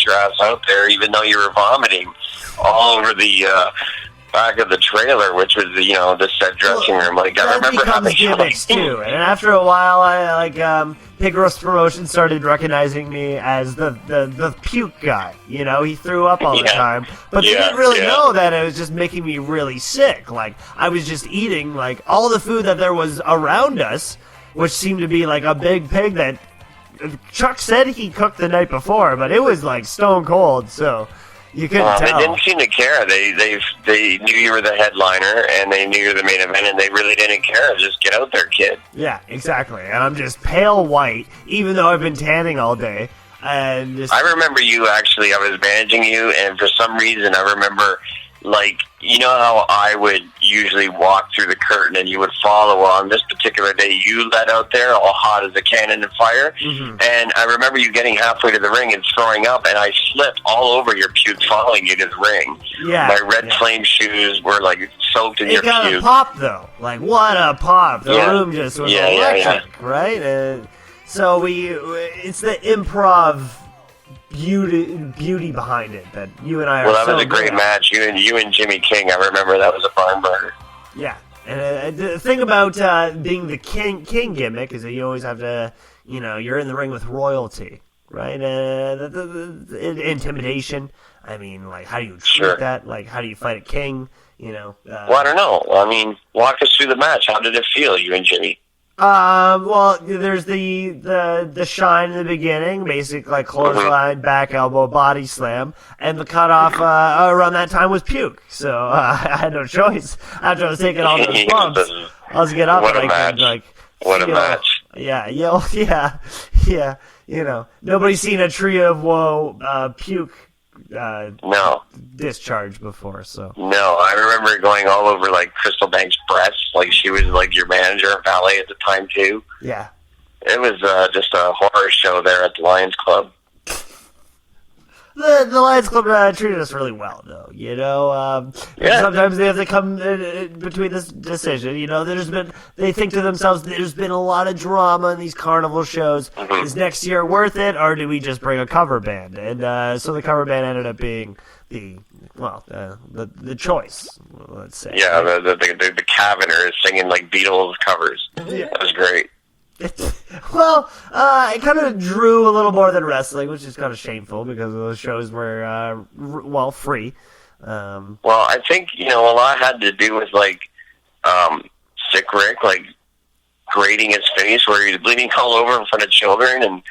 your ass out there, even though you were vomiting all over the back of the trailer, which was the set dressing room. Like, I remember having gimmicks too, and after a while, I Pig Roast Promotion started recognizing me as the puke guy. He threw up all the time, but they didn't really know that it was just making me really sick. Like, I was just eating like all the food that there was around us, which seemed to be like a big pig that Chuck said he cooked the night before, but it was like stone cold, so you couldn't tell. They didn't seem to care. They knew you were the headliner, and they knew you were the main event, and they really didn't care. Just get out there, kid. Yeah, exactly. And I'm just pale white, even though I've been tanning all day. And just... I remember you, actually. I was managing you, and for some reason, I remember, like, you know how I would usually walk through the curtain and you would follow. On this particular day, you let out there all hot as a cannon of fire. Mm-hmm. And I remember you getting halfway to the ring and throwing up, and I slipped all over your puke following you to the ring. Yeah, my red flame shoes were like soaked in your puke. It got a pop, though. Like, what a pop. The room just was electric, right? So it's the improv beauty behind it that you and I are. Well, that was a great match. You and Jimmy King. I remember that was a barn burner. Yeah, and the thing about being the king gimmick is that you always have to, you're in the ring with royalty, right? The intimidation. I mean, like, how do you treat that? Like, how do you fight a king? Well, I don't know. I mean, walk us through the match. How did it feel, you and Jimmy? Well, there's the shine in the beginning, basic like clothesline, back elbow, body slam, and the cutoff around that time was puke. So I had no choice after I was taking all those bumps. I was get up what and a match! What a match! Yeah. Nobody's seen a trio of woe puke. No discharge before, so no. I remember going all over like Crystal Banks' breasts, like she was like your manager and valet at the time too. Yeah, it was just a horror show there at the Lions Club. The Lions Club treated us really well, though. Sometimes they have to come between this decision. They think to themselves, there's been a lot of drama in these carnival shows. Mm-hmm. Is next year worth it, or do we just bring a cover band? And so the cover band ended up being the choice. Let's say. Yeah, the Cavaners singing like Beatles covers. Yeah. That was great. Well, it kind of drew a little more than wrestling, which is kind of shameful because those shows were, free. Well, I think, a lot had to do with, like, SlickRick, like, grating his face where he was bleeding all over in front of children. And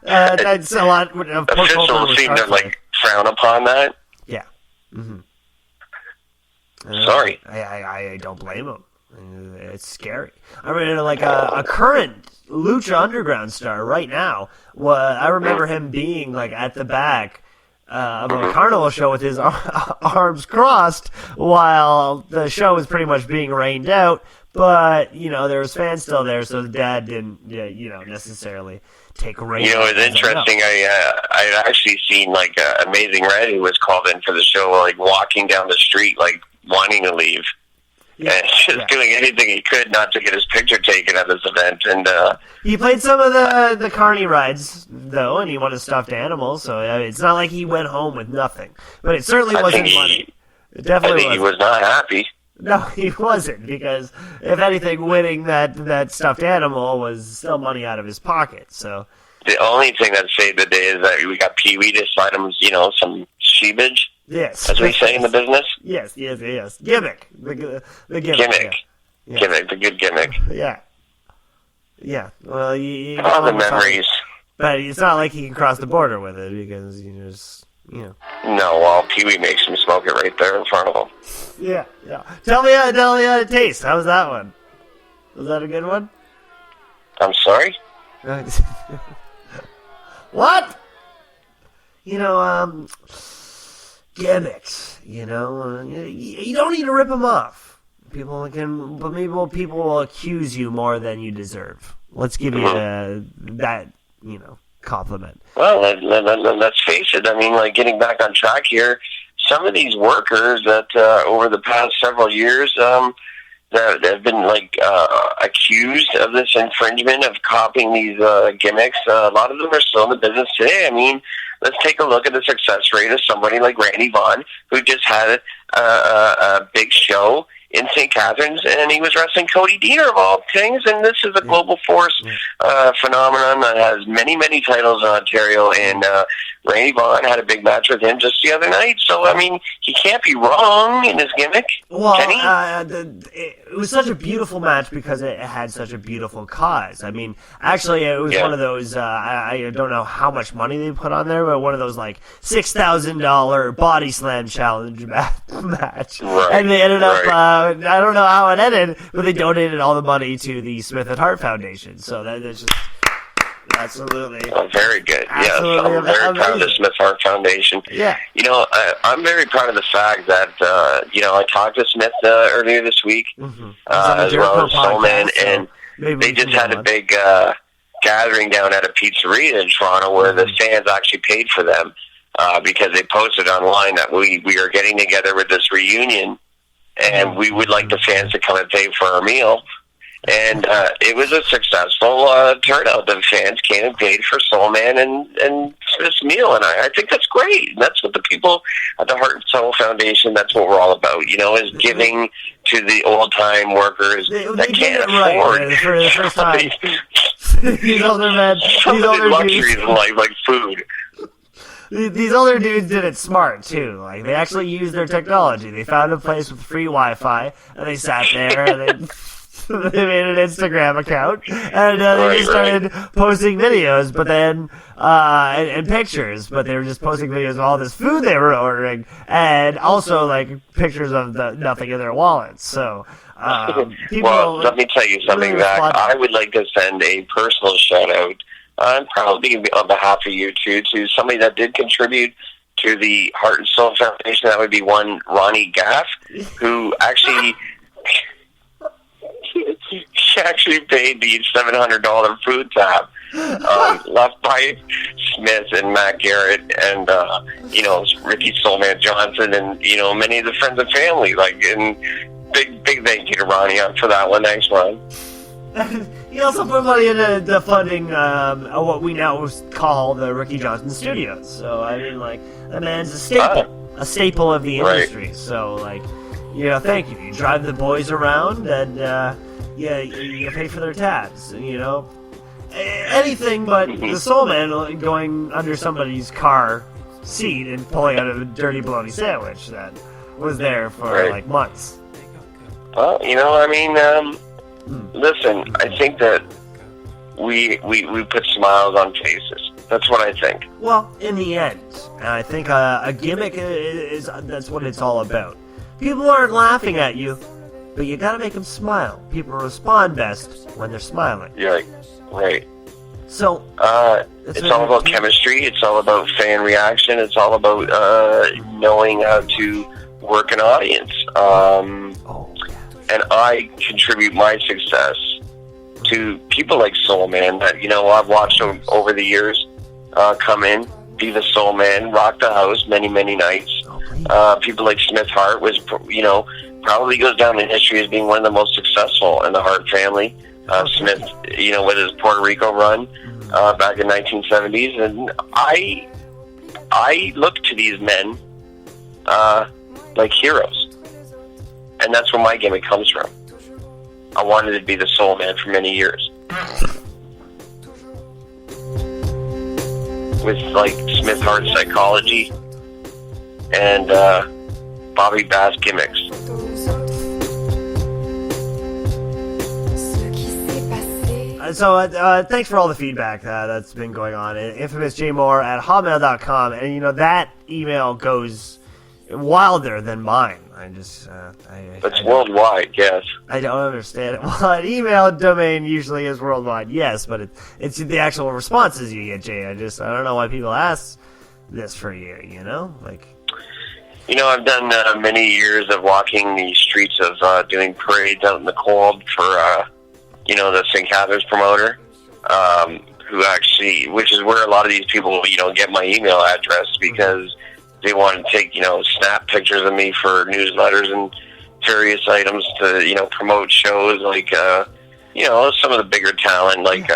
that's a lot of officials seem to, like, frown upon that. Yeah. Mm-hmm. Sorry. I don't blame him. It's scary. I mean, like a current Lucha Underground star right now. I remember him being like at the back of a carnival show with his arms crossed while the show was pretty much being rained out. But there was fans still there, so the dad didn't, necessarily take rain. It's interesting. I actually seen like Amazing Red, who was called in for the show, like walking down the street, like wanting to leave. Yeah, and just doing anything he could not to get his picture taken at this event. And he played some of the carny rides, though, and he won a stuffed animal, so it's not like he went home with nothing. But it certainly wasn't money. It definitely wasn't. He was not happy. No, he wasn't, because if anything, winning that stuffed animal was still money out of his pocket. So the only thing that saved the day is that we got Pee Wee to slide him, some sheebage. Yes. As we say in the business? Yes. Gimmick. The gimmick. Gimmick. Yeah. Gimmick, the good gimmick. Yeah. Well, you all the memories. But it's not like he can cross the border with it because No, well, Pee Wee makes him smoke it right there in front of him. Yeah. Tell me how it tastes. How was that one? Was that a good one? I'm sorry? What? Gimmicks, you don't need to rip them off. People will accuse you more than you deserve. Let's give you that compliment. Well, let's face it. I mean, like, getting back on track here, some of these workers that over the past several years that have been like accused of this infringement of copying these gimmicks, a lot of them are still in the business today. I mean, let's take a look at the success rate of somebody like Randy Vaughn, who just had a big show in St. Catharines, and he was wrestling Cody Deaner of all things, and this is a global force phenomenon that has many, many titles in Ontario, and Randy Vaughn had a big match with him just the other night, so, I mean, he can't be wrong in his gimmick, can he? It was such a beautiful match because it had such a beautiful cause. I mean, actually, it was one of those, I don't know how much money they put on there, but one of those, like, $6,000 body slam challenge match. Right. And they ended up, I don't know how it ended, but they donated all the money to the Smith and Hart Foundation. So that's just absolutely. Oh, very good. Yes, I'm very proud of the Smith Hart Foundation. Yeah. You know, I'm very proud of the fact that, you know, I talked to Smith earlier this week, as well as Soulman, and they just had a big gathering down at a pizzeria in Toronto where the fans actually paid for them because they posted online that we are getting together with this reunion, and we would like the fans to come and pay for our meal. And it was a successful turnout. The fans came and paid for Soulman and Smith's meal, and I think that's great. And that's what the people at the Heart and Soul Foundation, that's what we're all about, you know, is giving to the old-time workers that can't afford. Right. For the first time. These older men, some of the luxuries in life, like food. These older dudes did it smart, too. Like, they actually used their technology. They found a place with free Wi-Fi, and they sat there, and they made an Instagram account, and they just started posting videos, but then, and pictures, but they were just posting videos of all this food they were ordering, and also, like, pictures of nothing in their wallets, so, well, let me tell you something, Zach. I would like to send a personal shout-out, probably on behalf of you two, to somebody that did contribute to the Heart and Soul Foundation. That would be one Ronnie Gaff, who actually paid the $700 food tab left by Smith and Matt Garrett and you know, Ricky Soulman Johnson and, you know, many of the friends and family. Like, and big thank you to Ronnie for that one. Thanks, Ron. He also put money into the funding what we now call the Ricky Johnson Studios. So, I mean, like, that man's a staple of the industry. Right. So, like, you know, thank you. You drive the boys around and, you pay for their tabs. You know, anything but the Soulman going under somebody's car seat and pulling out a dirty bologna sandwich that was there for, like, months. Well, you know, I mean, listen, I think that we put smiles on faces. That's what I think. Well, in the end, I think a gimmick that's what it's all about. People aren't laughing at you, but you gotta make them smile. People respond best when they're smiling. Yeah, right. So, it's all about chemistry. It's all about fan reaction. It's all about knowing how to work an audience. And I contribute my success to people like Soulman that, you know, I've watched over the years come in, be the Soulman, rock the house many, many nights. People like Smith Hart was, you know, probably goes down in history as being one of the most successful in the Hart family. Smith, you know, with his Puerto Rico run back in 1970s. And I look to these men like heroes. And that's where my gimmick comes from. I wanted to be the Soulman for many years. With, like, Smith Hart psychology and Bobby Bass gimmicks. So thanks for all the feedback that's been going on. InfamousJMoore@hotmail.com. And, you know, that email goes wilder than mine. It's worldwide, yes. I don't understand it. Well, an email domain usually is worldwide, yes, but it's the actual responses you get, Jay. I don't know why people ask this for you, you know? Like, you know, I've done many years of walking the streets of doing parades out in the cold for, you know, the St. Catharines promoter, who actually, which is where a lot of these people, you know, get my email address because they want to take, you know, snap pictures of me for newsletters and various items to, you know, promote shows like, you know, some of the bigger talent like,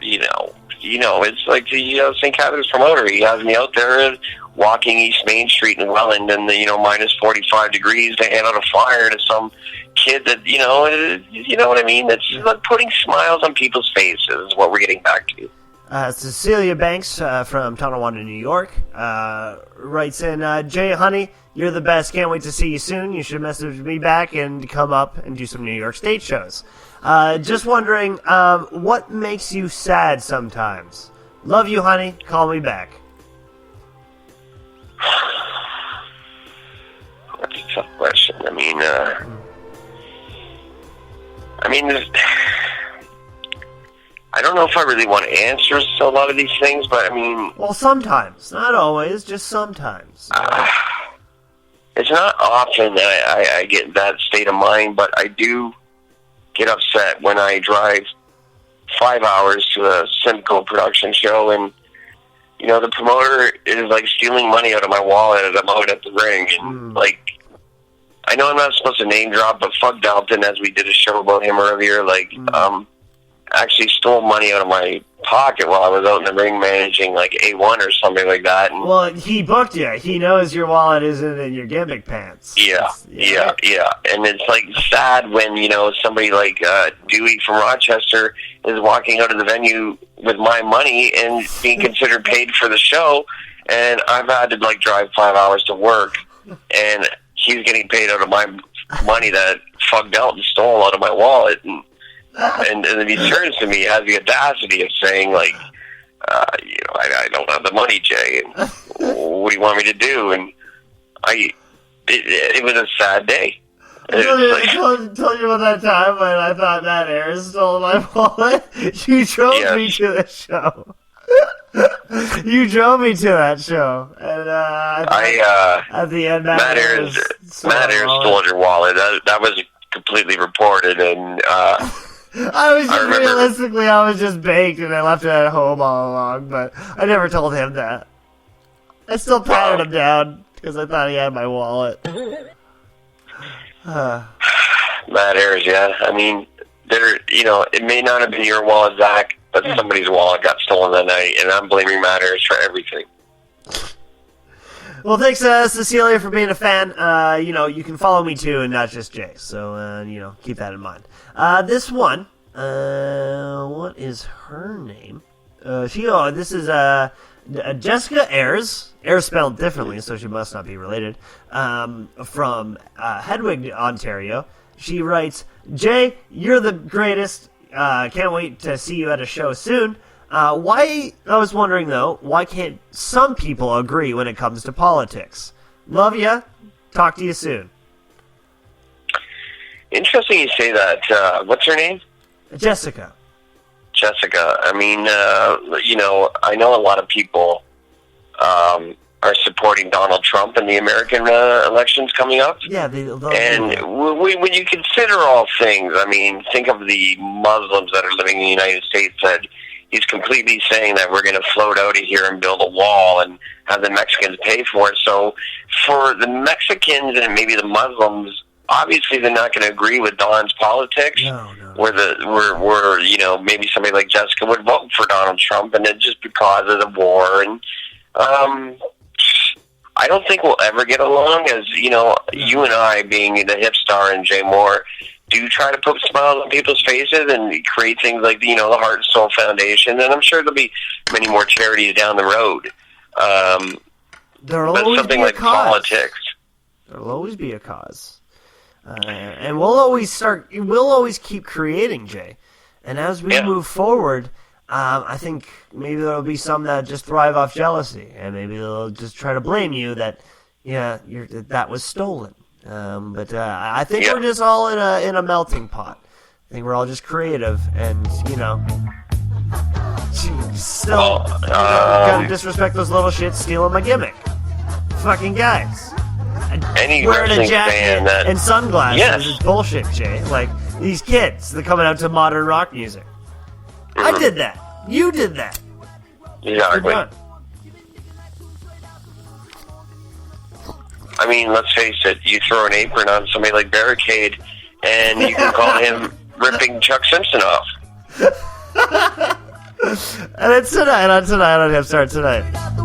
you know, it's like the St. Catharines promoter. He has me out there walking East Main Street in Welland in the, minus 45 degrees to hand out a flyer to some kid that, you know what I mean? It's like putting smiles on people's faces is what we're getting back to. Cecilia Banks from Tonawanda, New York, writes in, Jay, honey, you're the best. Can't wait to see you soon. You should message me back and come up and do some New York State shows. Just wondering, what makes you sad sometimes? Love you, honey. Call me back. That's a tough question. I mean, I don't know if I really want to answer a lot of these things, but I mean... Well, sometimes. Not always, just sometimes. It's not often that I get in that state of mind, but I do get upset when I drive 5 hours to a Simcoe production show and, the promoter is, like, stealing money out of my wallet as I'm out at the ring. And, like, I know I'm not supposed to name drop, but fuck Dalton, as we did a show about him earlier, like, actually stole money out of my pocket while I was out in the ring managing like A1 or something like that. And well, he booked you. He knows your wallet isn't in your gimmick pants. Yeah. And it's like sad when, somebody like Dewey from Rochester is walking out of the venue with my money and being considered paid for the show, and I've had to like drive 5 hours to work, and he's getting paid out of my money that fuck Dalton stole out of my wallet. And then he turns to me, has the audacity of saying, like, I don't have the money, Jay, and what do you want me to do? And it was a sad day. I told you about that time when I thought Matt Ayers stole my wallet. You drove me to the show. You drove me to that show, and at the end, Matt Ayers stole your wallet. That was completely reported, and I was just baked, and I left it at home all along, but I never told him that. I still patted him down, because I thought he had my wallet. Matt Ayers, yeah. I mean, it may not have been your wallet, Zach, but somebody's wallet got stolen that night, and I'm blaming Matt Ayers for everything. Well, thanks, Cecilia, for being a fan. You can follow me too, and not just Jay. So, keep that in mind. This one, what is her name? This is Jessica Ayers. Ayers spelled differently, so she must not be related. From Hedwig, Ontario. She writes, Jay, you're the greatest. Can't wait to see you at a show soon. I was wondering, though, why can't some people agree when it comes to politics? Love ya. Talk to you soon. Interesting you say that. What's her name? Jessica. I mean, I know a lot of people are supporting Donald Trump in the American elections coming up. Yeah. When you consider all things, I mean, think of the Muslims that are living in the United States that he's completely saying that we're going to float out of here and build a wall and have the Mexicans pay for it. So for the Mexicans and maybe the Muslims, obviously they're not going to agree with Don's politics. No. Where maybe somebody like Jessica would vote for Donald Trump, and then just because of the war. And I don't think we'll ever get along, as you and I, being the hip star and Jay Moore, do try to put smiles on people's faces and create things like the Heart and Soul Foundation, and I'm sure there'll be many more charities down the road. There'll but always something be a like cause. Politics. There'll always be a cause. And we'll always keep creating, Jay. And as we move forward, I think maybe there'll be some that just thrive off jealousy, and maybe they'll just try to blame you that that was stolen. But I think we're just all in a melting pot. I think we're all just creative, and still gotta disrespect those little shits stealing my gimmick. Fucking guys. Any wearing a wrestling jacket fan that and sunglasses is bullshit, Jay. Like these kids, they're coming out to modern rock music. I did that. You did that. Exactly. I mean, let's face it, you throw an apron on somebody like Barricade, and you can call him ripping Chuck Simpson off. And then tonight on Hip Start Tonight.